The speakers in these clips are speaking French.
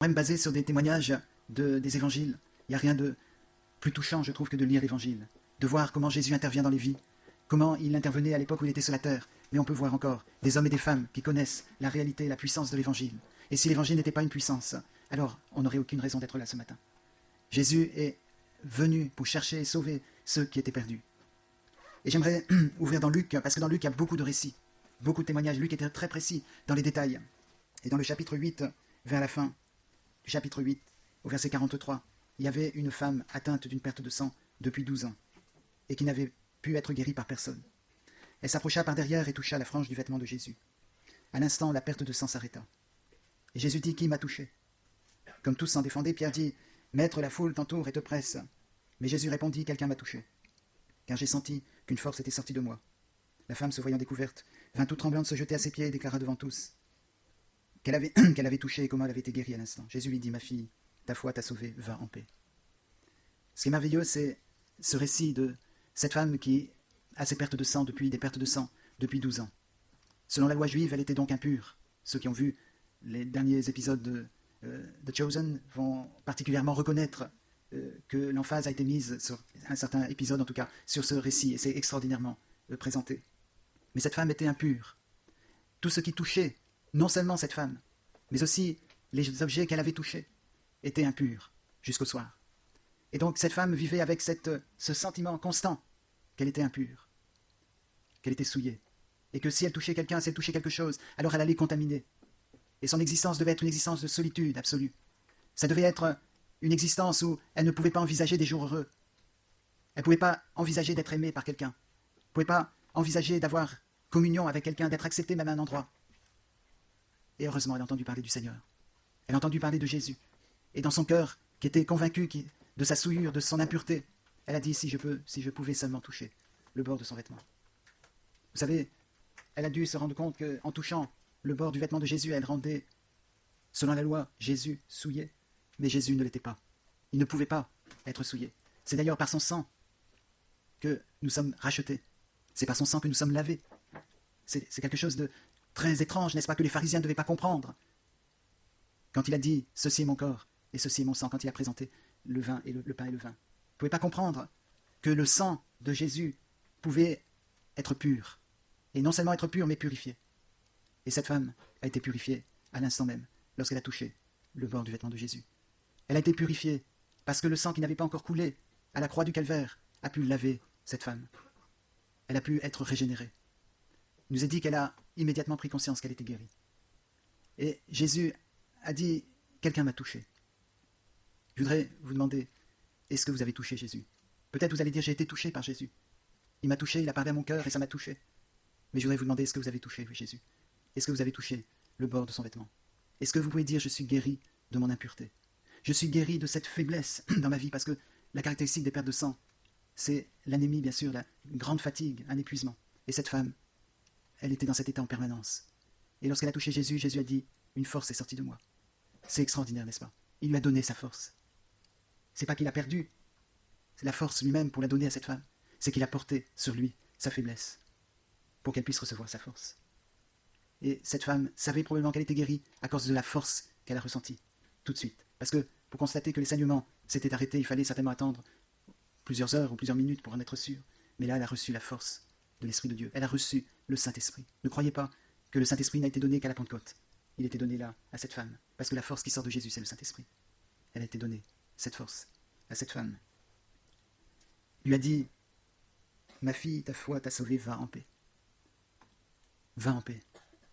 me baser sur des témoignages des évangiles. Il n'y a rien de plus touchant, je trouve, que de lire l'évangile, de voir comment Jésus intervient dans les vies, comment il intervenait à l'époque où il était sur la terre. Mais on peut voir encore des hommes et des femmes qui connaissent la réalité et la puissance de l'évangile. Et si l'évangile n'était pas une puissance, alors on n'aurait aucune raison d'être là ce matin. Jésus est venu pour chercher et sauver ceux qui étaient perdus. Et j'aimerais ouvrir dans Luc, parce que dans Luc, il y a beaucoup de récits, beaucoup de témoignages. Luc était très précis dans les détails. Et dans le chapitre 8, vers la fin du chapitre 8, au verset 43, il y avait une femme atteinte d'une perte de sang depuis 12 ans, et qui n'avait pu être guérie par personne. Elle s'approcha par derrière et toucha la frange du vêtement de Jésus. À l'instant, la perte de sang s'arrêta. Et Jésus dit, qui m'a touché? Comme tous s'en défendaient, Pierre dit, Maître, la foule t'entoure et te presse. Mais Jésus répondit, quelqu'un m'a touché, car j'ai senti qu'une force était sortie de moi. La femme, se voyant découverte, vint toute tremblante se jeter à ses pieds et déclara devant tous qu'elle avait touché et comment elle avait été guérie à l'instant. Jésus lui dit, ma fille, ta foi t'a sauvée, va en paix. Ce qui est merveilleux, c'est ce récit de cette femme qui a ses pertes de sang des pertes de sang depuis 12 ans. Selon la loi juive, elle était donc impure. Ceux qui ont vu les derniers épisodes de Chosen vont particulièrement reconnaître que l'emphase a été mise sur un certain épisode, en tout cas, sur ce récit, et c'est extraordinairement présenté. Mais cette femme était impure. Tout ce qui touchait, non seulement cette femme, mais aussi les objets qu'elle avait touchés, étaient impurs jusqu'au soir. Et donc cette femme vivait avec ce sentiment constant qu'elle était impure, qu'elle était souillée, et que si elle touchait quelqu'un, si elle touchait quelque chose, alors elle allait contaminer. Et son existence devait être une existence de solitude absolue. Ça devait être une existence où elle ne pouvait pas envisager des jours heureux. Elle ne pouvait pas envisager d'être aimée par quelqu'un. Elle ne pouvait pas envisager d'avoir communion avec quelqu'un, d'être acceptée même à un endroit. Et heureusement, elle a entendu parler du Seigneur. Elle a entendu parler de Jésus. Et dans son cœur, qui était convaincu de sa souillure, de son impureté, elle a dit, si je pouvais seulement toucher le bord de son vêtement. Vous savez, elle a dû se rendre compte qu'en touchant le bord du vêtement de Jésus, elle rendait, selon la loi, Jésus souillé. Mais Jésus ne l'était pas. Il ne pouvait pas être souillé. C'est d'ailleurs par son sang que nous sommes rachetés. C'est par son sang que nous sommes lavés. C'est quelque chose de très étrange, n'est-ce pas, que les pharisiens ne devaient pas comprendre. Quand il a dit « Ceci est mon corps et ceci est mon sang », quand il a présenté le vin et le pain et le vin. Vous ne pouvez pas comprendre que le sang de Jésus pouvait être pur. Et non seulement être pur, mais purifié. Et cette femme a été purifiée à l'instant même, lorsqu'elle a touché le bord du vêtement de Jésus. Elle a été purifiée parce que le sang qui n'avait pas encore coulé à la croix du calvaire a pu laver cette femme. Elle a pu être régénérée. Il nous est dit qu'elle a immédiatement pris conscience qu'elle était guérie. Et Jésus a dit, quelqu'un m'a touché. Je voudrais vous demander, est-ce que vous avez touché Jésus? Peut-être vous allez dire, j'ai été touché par Jésus. Il m'a touché, il a parlé à mon cœur et ça m'a touché. Mais je voudrais vous demander, est-ce que vous avez touché Jésus? Est-ce que vous avez touché le bord de son vêtement? Est-ce que vous pouvez dire, je suis guéri de mon impureté? Je suis guéri de cette faiblesse dans ma vie, parce que la caractéristique des pertes de sang, c'est l'anémie, bien sûr, une grande fatigue, un épuisement. Et cette femme, elle était dans cet état en permanence. Et lorsqu'elle a touché Jésus, Jésus a dit, une force est sortie de moi. C'est extraordinaire, n'est-ce pas? Il lui a donné sa force. C'est pas qu'il a perdu, c'est la force lui-même pour la donner à cette femme. C'est qu'il a porté sur lui sa faiblesse, pour qu'elle puisse recevoir sa force. Et cette femme savait probablement qu'elle était guérie à cause de la force qu'elle a ressentie, tout de suite. Parce que pour constater que les saignements s'étaient arrêtés, il fallait certainement attendre plusieurs heures ou plusieurs minutes pour en être sûr. Mais là, elle a reçu la force de l'Esprit de Dieu. Elle a reçu le Saint-Esprit. Ne croyez pas que le Saint-Esprit n'a été donné qu'à la Pentecôte. Il était donné là, à cette femme. Parce que la force qui sort de Jésus, c'est le Saint-Esprit. Elle a été donnée, cette force, à cette femme. Il lui a dit, ma fille, ta foi t'a sauvée, va en paix. Va en paix.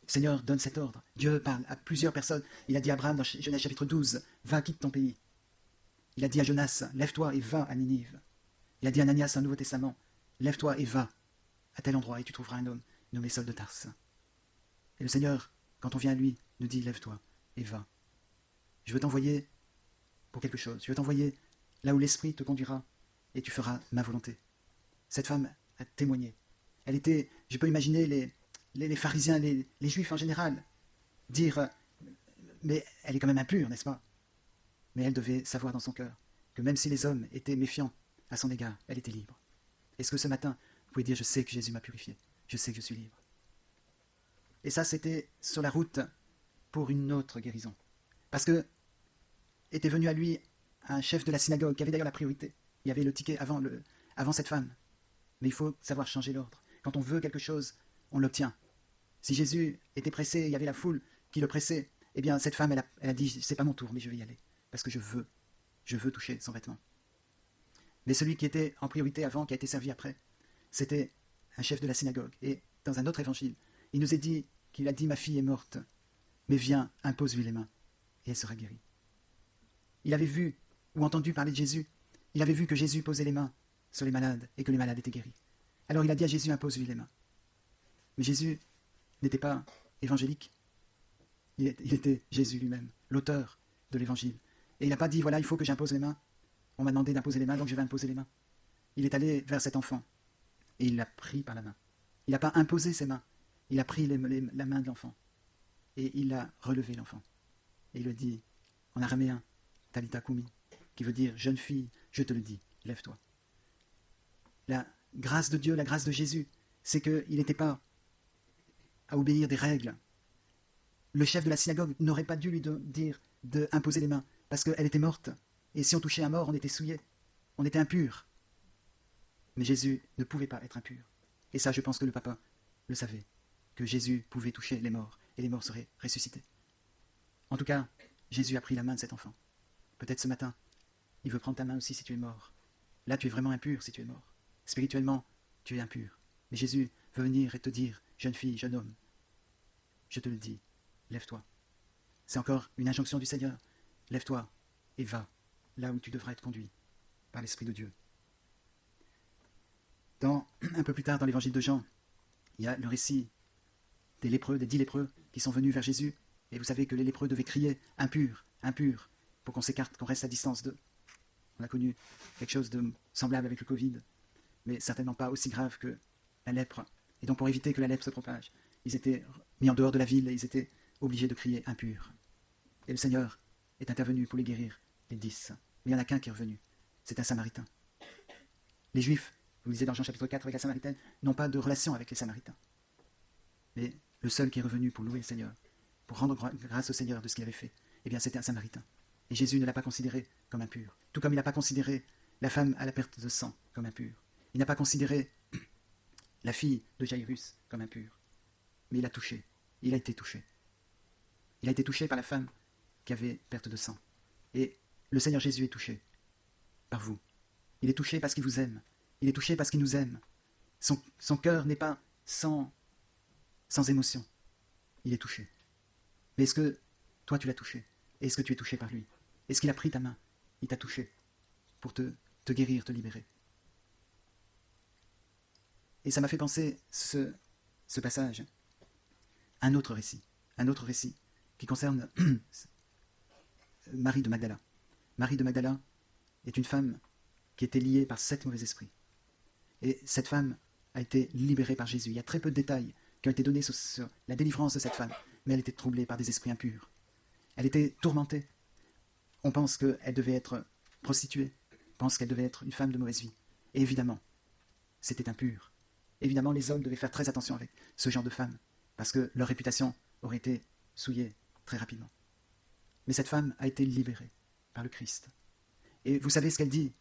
Seigneur donne cet ordre. Dieu parle à plusieurs personnes. Il a dit à Abraham dans Genèse chapitre 12, va, quitte ton pays. Il a dit à Jonas, lève-toi et va à Ninive. Il a dit à Ananias dans le Nouveau Testament, lève-toi et va à tel endroit et tu trouveras un homme nommé Saul de Tarse. Et le Seigneur, quand on vient à lui, nous dit, lève-toi et va. Je veux t'envoyer pour quelque chose. Je veux t'envoyer là où l'Esprit te conduira et tu feras ma volonté. Cette femme a témoigné. Elle était, je peux imaginer les pharisiens, les juifs en général, dire, mais elle est quand même impure, n'est-ce pas? Mais elle devait savoir dans son cœur que même si les hommes étaient méfiants à son égard, elle était libre. Est-ce que ce matin, vous pouvez dire, je sais que Jésus m'a purifié, je sais que je suis libre? Et ça, c'était sur la route pour une autre guérison. Parce que était venu à lui un chef de la synagogue, qui avait d'ailleurs la priorité. Il y avait le ticket avant cette femme. Mais il faut savoir changer l'ordre. Quand on veut quelque chose, on l'obtient. Si Jésus était pressé, il y avait la foule qui le pressait, eh bien cette femme, elle a dit, c'est pas mon tour, mais je vais y aller, parce que je veux toucher son vêtement. Mais celui qui était en priorité avant, qui a été servi après, c'était un chef de la synagogue. Et dans un autre évangile, il nous est dit qu'il a dit, ma fille est morte, mais viens, impose-lui les mains, et elle sera guérie. Il avait vu ou entendu parler de Jésus, il avait vu que Jésus posait les mains sur les malades, et que les malades étaient guéris. Alors il a dit à Jésus, impose-lui les mains. Mais Jésus n'était pas évangélique, il était Jésus lui-même, l'auteur de l'évangile. Et il n'a pas dit, voilà, il faut que j'impose les mains. On m'a demandé d'imposer les mains, donc je vais imposer les mains. Il est allé vers cet enfant, et il l'a pris par la main. Il n'a pas imposé ses mains, il a pris la main de l'enfant, et il a relevé l'enfant. Et il le dit en araméen, Talitha Koumi, qui veut dire, jeune fille, je te le dis, lève-toi. La grâce de Dieu, la grâce de Jésus, c'est qu'il n'était pas à obéir des règles. Le chef de la synagogue n'aurait pas dû lui dire d'imposer les mains, parce qu'elle était morte. Et si on touchait un mort, on était souillé, on était impur. Mais Jésus ne pouvait pas être impur. Et ça, je pense que le papa le savait, que Jésus pouvait toucher les morts, et les morts seraient ressuscités. En tout cas, Jésus a pris la main de cet enfant. Peut-être ce matin, il veut prendre ta main aussi si tu es mort. Là, tu es vraiment impur si tu es mort. Spirituellement, tu es impur. Mais Jésus veut venir et te dire, jeune fille, jeune homme, je te le dis, lève-toi. C'est encore une injonction du Seigneur. Lève-toi et va là où tu devras être conduit par l'Esprit de Dieu. Un peu plus tard dans l'évangile de Jean, il y a le récit des lépreux, des 10 lépreux qui sont venus vers Jésus. Et vous savez que les lépreux devaient crier « impur, impur » pour qu'on s'écarte, qu'on reste à distance d'eux. On a connu quelque chose de semblable avec le Covid, mais certainement pas aussi grave que la lèpre. Et donc pour éviter que la lèpre se propage, ils étaient mis en dehors de la ville et ils étaient obligés de crier « impur ». Et le Seigneur est intervenu pour les guérir, les 10. Mais il n'y en a qu'un qui est revenu, c'est un Samaritain. Les Juifs, vous lisez dans Jean chapitre 4 avec la Samaritaine, n'ont pas de relation avec les Samaritains. Mais le seul qui est revenu pour louer le Seigneur, pour rendre grâce au Seigneur de ce qu'il avait fait, eh bien c'était un Samaritain. Et Jésus ne l'a pas considéré comme impur. Tout comme il n'a pas considéré la femme à la perte de sang comme impure. Il n'a pas considéré la fille de Jairus comme impure. Mais il a touché. Il a été touché. Il a été touché par la femme qui avait perte de sang. Et le Seigneur Jésus est touché par vous. Il est touché parce qu'il vous aime. Il est touché parce qu'il nous aime. Son cœur n'est pas sans émotion. Il est touché. Mais est-ce que toi tu l'as touché? Et est-ce que tu es touché par lui? Est-ce qu'il a pris ta main? Il t'a touché pour te guérir, te libérer. Et ça m'a fait penser ce passage, un autre récit qui concerne Marie de Magdala. Marie de Magdala est une femme qui était liée par 7 mauvais esprits. Et cette femme a été libérée par Jésus. Il y a très peu de détails qui ont été donnés sur la délivrance de cette femme, mais elle était troublée par des esprits impurs. Elle était tourmentée. On pense qu'elle devait être prostituée, on pense qu'elle devait être une femme de mauvaise vie. Et évidemment, c'était impur. Évidemment, les hommes devaient faire très attention avec ce genre de femmes, parce que leur réputation aurait été souillée très rapidement. Mais cette femme a été libérée par le Christ. Et vous savez ce qu'elle dit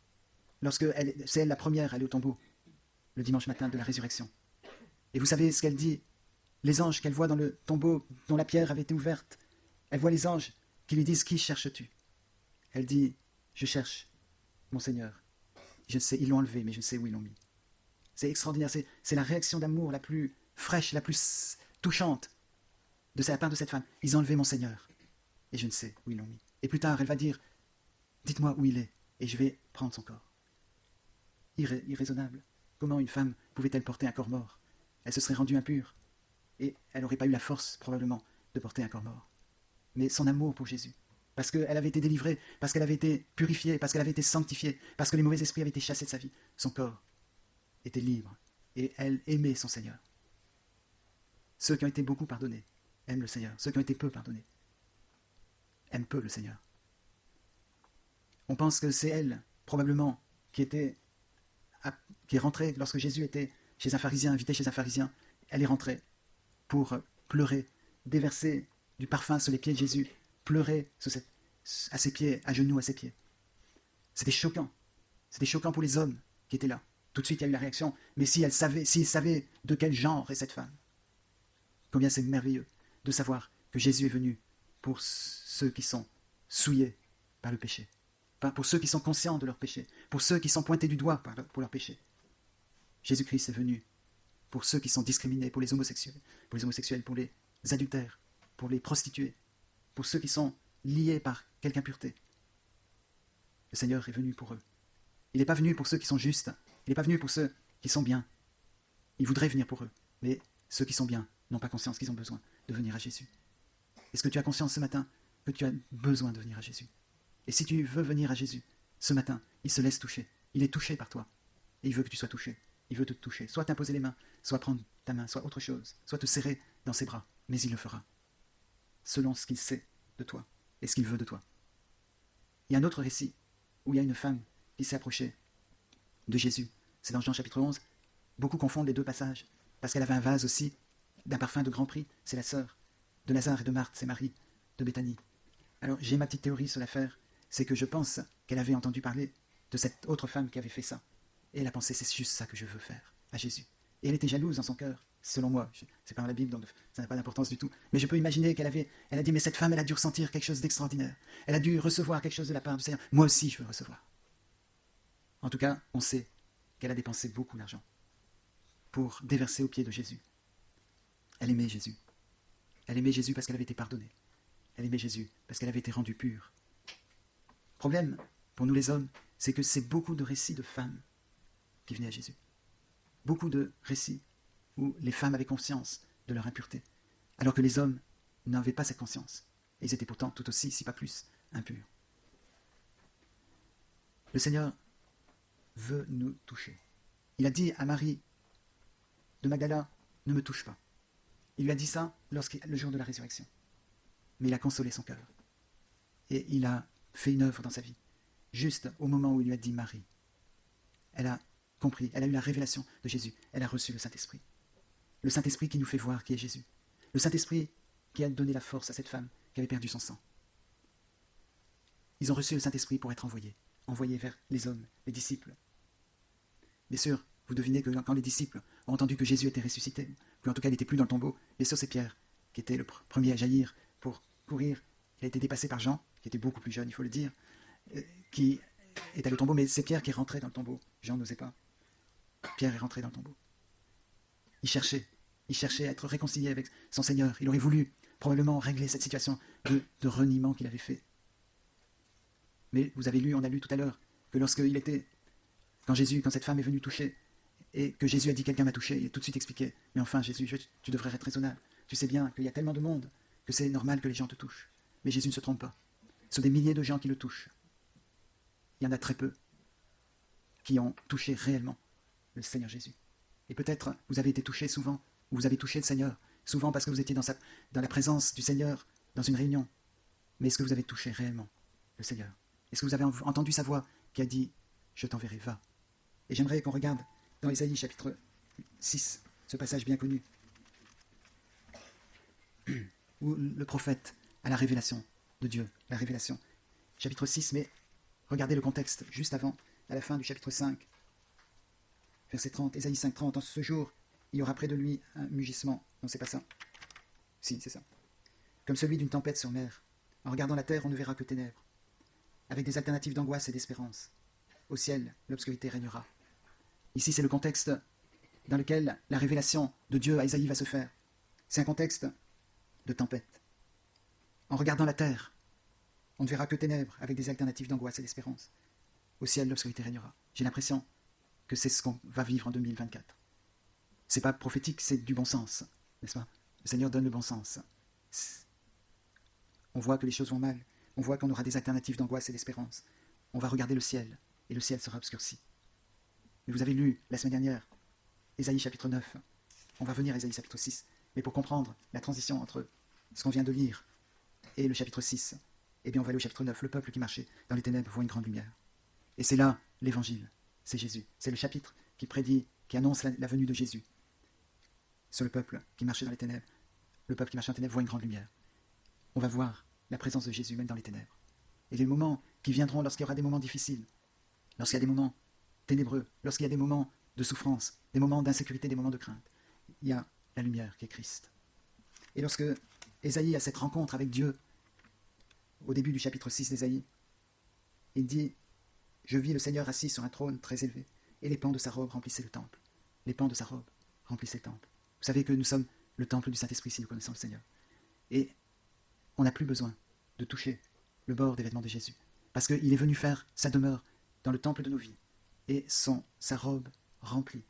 lorsque c'est elle la première à aller au tombeau, le dimanche matin de la résurrection. Et vous savez ce qu'elle dit? Les anges qu'elle voit dans le tombeau dont la pierre avait été ouverte, elle voit les anges qui lui disent « Qui cherches-tu » Elle dit « Je cherche mon Seigneur. Je sais, ils l'ont enlevé, mais je sais où ils l'ont mis. » C'est extraordinaire, c'est la réaction d'amour la plus fraîche, la plus touchante de la part de cette femme. Ils ont enlevé mon Seigneur, et je ne sais où ils l'ont mis. Et plus tard, elle va dire « Dites-moi où il est, et je vais prendre son corps. » Irraisonnable. Comment une femme pouvait-elle porter un corps mort? Elle se serait rendue impure, et elle n'aurait pas eu la force, probablement, de porter un corps mort. Mais son amour pour Jésus, parce qu'elle avait été délivrée, parce qu'elle avait été purifiée, parce qu'elle avait été sanctifiée, parce que les mauvais esprits avaient été chassés de sa vie, son corps était libre, et elle aimait son Seigneur. Ceux qui ont été beaucoup pardonnés aiment le Seigneur, ceux qui ont été peu pardonnés aiment peu le Seigneur. On pense que c'est elle, probablement, qui est rentrée lorsque Jésus était chez un pharisien, invité chez un pharisien. Elle est rentrée pour pleurer, déverser du parfum sur les pieds de Jésus, pleurer sur à ses pieds, à genoux à ses pieds. C'était choquant. C'était choquant pour les hommes qui étaient là. Tout de suite, il y a eu la réaction. Mais s'ils savaient de quel genre est cette femme, combien c'est merveilleux de savoir que Jésus est venu pour ceux qui sont souillés par le péché, pour ceux qui sont conscients de leur péché, pour ceux qui sont pointés du doigt pour leur péché. Jésus-Christ est venu pour ceux qui sont discriminés, pour les homosexuels, pour les adultères, pour les prostituées, pour ceux qui sont liés par quelque impureté. Le Seigneur est venu pour eux. Il n'est pas venu pour ceux qui sont justes, il n'est pas venu pour ceux qui sont bien. Il voudrait venir pour eux, mais ceux qui sont bien n'ont pas conscience qu'ils ont besoin de venir à Jésus. Est-ce que tu as conscience ce matin que tu as besoin de venir à Jésus? Et si tu veux venir à Jésus, ce matin, il se laisse toucher. Il est touché par toi. Et il veut que tu sois touché. Il veut te toucher. Soit t'imposer les mains, soit prendre ta main, soit autre chose, soit te serrer dans ses bras. Mais il le fera, selon ce qu'il sait de toi et ce qu'il veut de toi. Il y a un autre récit où il y a une femme qui s'est approchée de Jésus. C'est dans Jean chapitre 11. Beaucoup confondent les deux passages, parce qu'elle avait un vase aussi d'un parfum de grand prix. C'est la sœur de Lazare et de Marthe, c'est Marie de Béthanie. Alors j'ai ma petite théorie sur l'affaire, c'est que je pense qu'elle avait entendu parler de cette autre femme qui avait fait ça. Et elle a pensé, c'est juste ça que je veux faire à Jésus. Et elle était jalouse dans son cœur, selon moi. C'est pas dans la Bible, donc ça n'a pas d'importance du tout. Mais je peux imaginer qu'elle a dit, mais cette femme, elle a dû ressentir quelque chose d'extraordinaire. Elle a dû recevoir quelque chose de la part du Seigneur. Moi aussi, je veux recevoir. En tout cas, on sait qu'elle a dépensé beaucoup d'argent pour déverser aux pieds de Jésus. Elle aimait Jésus. Elle aimait Jésus parce qu'elle avait été pardonnée. Elle aimait Jésus parce qu'elle avait été rendue pure. Le problème, pour nous les hommes, c'est que c'est beaucoup de récits de femmes qui venaient à Jésus. Beaucoup de récits où les femmes avaient conscience de leur impureté, alors que les hommes n'avaient pas cette conscience. Et ils étaient pourtant tout aussi, si pas plus, impurs. Le Seigneur veut nous toucher. Il a dit à Marie de Magdala, ne me touche pas. Il lui a dit ça le jour de la résurrection. Mais il a consolé son cœur. Et il a fait une œuvre dans sa vie. Juste au moment où il lui a dit Marie, elle a compris, elle a eu la révélation de Jésus. Elle a reçu le Saint-Esprit. Le Saint-Esprit qui nous fait voir qui est Jésus. Le Saint-Esprit qui a donné la force à cette femme qui avait perdu son sang. Ils ont reçu le Saint-Esprit pour être envoyés vers les hommes, les disciples. Bien sûr, vous devinez que quand les disciples ont entendu que Jésus était ressuscité, qu'en tout cas il n'était plus dans le tombeau, bien sûr c'est Pierre qui était le premier à jaillir pour courir. Il a été dépassé par Jean, qui était beaucoup plus jeune, il faut le dire, qui est allé au tombeau, mais c'est Pierre qui est rentré dans le tombeau. Jean n'osait pas. Pierre est rentré dans le tombeau. Il cherchait à être réconcilié avec son Seigneur. Il aurait voulu probablement régler cette situation de reniement qu'il avait fait. Mais vous avez lu, on a lu tout à l'heure, que quand cette femme est venue toucher, et que Jésus a dit quelqu'un m'a touché, il a tout de suite expliqué, mais enfin Jésus, tu devrais être raisonnable. Tu sais bien qu'il y a tellement de monde que c'est normal que les gens te touchent. Mais Jésus ne se trompe pas. Ce sont des milliers de gens qui le touchent. Il y en a très peu qui ont touché réellement le Seigneur Jésus. Et peut-être vous avez été touché souvent, ou vous avez touché le Seigneur, souvent parce que vous étiez dans la présence du Seigneur, dans une réunion. Mais est-ce que vous avez touché réellement le Seigneur? Est-ce que vous avez entendu sa voix qui a dit « Je t'enverrai, va ». Et j'aimerais qu'on regarde dans Ésaïe chapitre 6, ce passage bien connu, où le prophète a la révélation de Dieu, la révélation. Chapitre 6, mais regardez le contexte, juste avant, à la fin du chapitre 5, verset 30, Ésaïe 5, 30, « En ce jour, il y aura près de lui un mugissement. » Non, c'est pas ça. Si, c'est ça. « Comme celui d'une tempête sur mer. En regardant la terre, on ne verra que ténèbres. Avec des alternatives d'angoisse et d'espérance. Au ciel, l'obscurité régnera. » Ici, c'est le contexte dans lequel la révélation de Dieu à Ésaïe va se faire. C'est un contexte de tempête. En regardant la terre, on ne verra que ténèbres avec des alternatives d'angoisse et d'espérance. Au ciel, l'obscurité régnera. J'ai l'impression que c'est ce qu'on va vivre en 2024. C'est pas prophétique, c'est du bon sens, n'est-ce pas? Le Seigneur donne le bon sens. On voit que les choses vont mal. On voit qu'on aura des alternatives d'angoisse et d'espérance. On va regarder le ciel, et le ciel sera obscurci. Mais vous avez lu la semaine dernière, Ésaïe chapitre 9. On va venir à Ésaïe chapitre 6. Mais pour comprendre la transition entre ce qu'on vient de lire et le chapitre 6, eh bien on va aller au chapitre 9. Le peuple qui marchait dans les ténèbres voit une grande lumière. Et c'est là l'évangile, c'est Jésus. C'est le chapitre qui prédit, qui annonce la venue de Jésus sur le peuple qui marchait dans les ténèbres. Le peuple qui marchait dans les ténèbres voit une grande lumière. On va voir la présence de Jésus même dans les ténèbres. Et les moments qui viendront lorsqu'il y aura des moments difficiles, lorsqu'il y a des moments ténébreux, lorsqu'il y a des moments de souffrance, des moments d'insécurité, des moments de crainte, il y a la lumière qui est Christ. Et lorsque Ésaïe a cette rencontre avec Dieu, au début du chapitre 6 d'Ésaïe, il dit « Je vis le Seigneur assis sur un trône très élevé, et les pans de sa robe remplissaient le temple. » Les pans de sa robe remplissaient le temple. Vous savez que nous sommes le temple du Saint-Esprit si nous connaissons le Seigneur. Et on n'a plus besoin de toucher le bord des vêtements de Jésus, parce qu'il est venu faire sa demeure dans le temple de nos vies, et sa robe remplit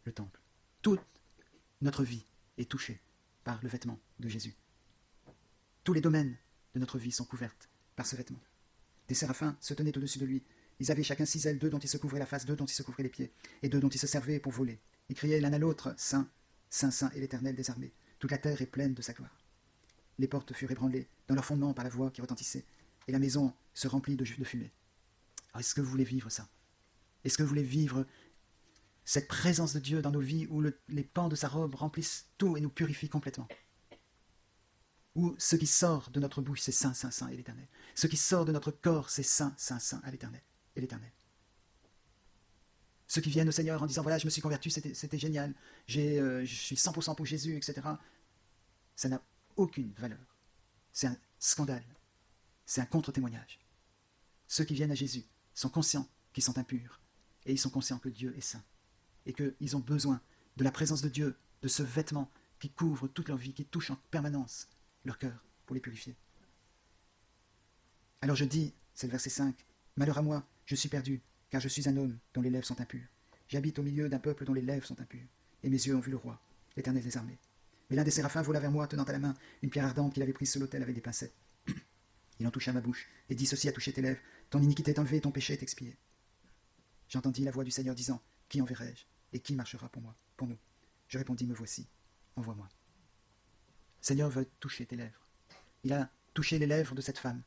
le temple. Toute notre vie est touchée par le vêtement de Jésus. Tous les domaines de notre vie sont couverts par ce vêtement. Des séraphins se tenaient au-dessus de lui. Ils avaient chacun 6 ailes, 2 dont ils se couvraient la face, 2 dont ils se couvraient les pieds, et 2 dont ils se servaient pour voler. Ils criaient l'un à l'autre, Saint, Saint, Saint est l'Éternel des armées. Toute la terre est pleine de sa gloire. Les portes furent ébranlées dans leur fondement par la voix qui retentissait, et la maison se remplit de fumée. Alors, est-ce que vous voulez vivre ça? Est-ce que vous voulez vivre cette présence de Dieu dans nos vies où les pans de sa robe remplissent tout et nous purifient complètement? Où ce qui sort de notre bouche, c'est Saint, Saint, Saint et l'Éternel. Ce qui sort de notre corps, c'est Saint, Saint, Saint à l'Éternel et l'Éternel. Ceux qui viennent au Seigneur en disant, voilà, je me suis converti, c'était génial, je suis 100% pour Jésus, etc. Ça n'a aucune valeur. C'est un scandale. C'est un contre-témoignage. Ceux qui viennent à Jésus sont conscients qu'ils sont impurs, et ils sont conscients que Dieu est saint, et qu'ils ont besoin de la présence de Dieu, de ce vêtement qui couvre toute leur vie, qui touche en permanence leur cœur pour les purifier. Alors je dis, c'est le verset 5, « Malheur à moi, je suis perdu, car je suis un homme dont les lèvres sont impures. J'habite au milieu d'un peuple dont les lèvres sont impures, et mes yeux ont vu le roi, l'Éternel des armées. » Mais l'un des séraphins vola vers moi, tenant à la main une pierre ardente qu'il avait prise sur l'autel avec des pincettes. Il en toucha ma bouche, et dit, « Ceci a touché tes lèvres, ton iniquité est enlevée, ton péché est expié. » J'entendis la voix du Seigneur disant, « Qui enverrai-je, et qui marchera pour moi, pour nous ?» Je répondis, « Me voici, envoie-moi. » Le Seigneur veut toucher tes lèvres. Il a touché les lèvres de cette femme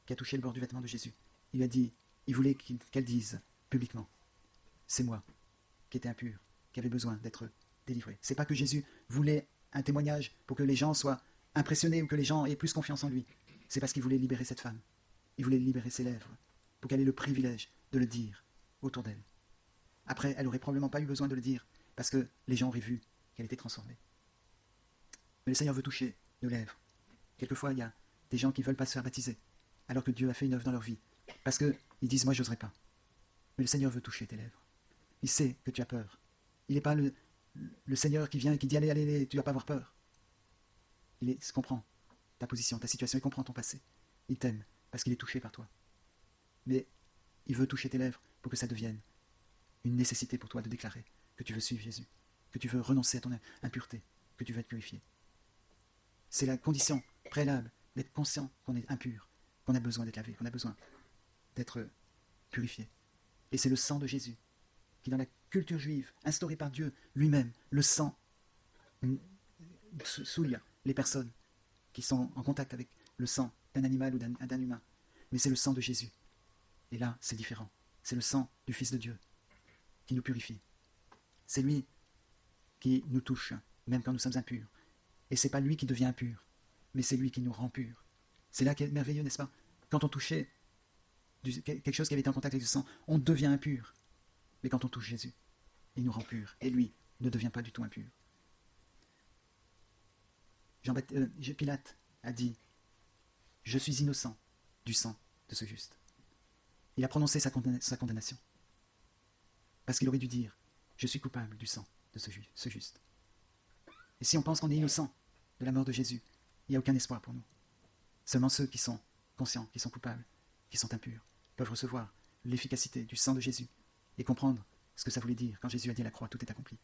qui a touché le bord du vêtement de Jésus. Il lui a dit, il voulait qu'elle dise publiquement, c'est moi qui étais impur, qui avait besoin d'être délivré. C'est pas que Jésus voulait un témoignage pour que les gens soient impressionnés ou que les gens aient plus confiance en lui. C'est parce qu'il voulait libérer cette femme. Il voulait libérer ses lèvres pour qu'elle ait le privilège de le dire autour d'elle. Après, elle n'aurait probablement pas eu besoin de le dire parce que les gens auraient vu qu'elle était transformée. Mais le Seigneur veut toucher nos lèvres. Quelquefois, il y a des gens qui ne veulent pas se faire baptiser, alors que Dieu a fait une œuvre dans leur vie. Parce qu'ils disent, moi, je n'oserais pas. Mais le Seigneur veut toucher tes lèvres. Il sait que tu as peur. Il n'est pas le Seigneur qui vient et qui dit, allez, allez, allez, tu ne vas pas avoir peur. Il comprend ta position, ta situation, il comprend ton passé. Il t'aime parce qu'il est touché par toi. Mais il veut toucher tes lèvres pour que ça devienne une nécessité pour toi de déclarer que tu veux suivre Jésus, que tu veux renoncer à ton impureté, que tu veux être purifié. C'est la condition préalable d'être conscient qu'on est impur, qu'on a besoin d'être lavé, qu'on a besoin d'être purifié. Et c'est le sang de Jésus qui, dans la culture juive, instaurée par Dieu lui-même, le sang souille les personnes qui sont en contact avec le sang d'un animal ou d'un humain. Mais c'est le sang de Jésus. Et là, c'est différent. C'est le sang du Fils de Dieu qui nous purifie. C'est lui qui nous touche, même quand nous sommes impurs. Et c'est pas lui qui devient impur, mais c'est lui qui nous rend purs. C'est là qu'est merveilleux, n'est-ce pas? Quand on touchait quelque chose qui avait été en contact avec le sang, on devient impur. Mais quand on touche Jésus, il nous rend purs. Et lui ne devient pas du tout impur. Pilate a dit, je suis innocent du sang de ce juste. Il a prononcé sa condamnation. Parce qu'il aurait dû dire, je suis coupable du sang de ce juste. Et si on pense qu'on est innocent de la mort de Jésus, il n'y a aucun espoir pour nous. Seulement ceux qui sont conscients, qui sont coupables, qui sont impurs, peuvent recevoir l'efficacité du sang de Jésus et comprendre ce que ça voulait dire quand Jésus a dit à la croix, tout est accompli.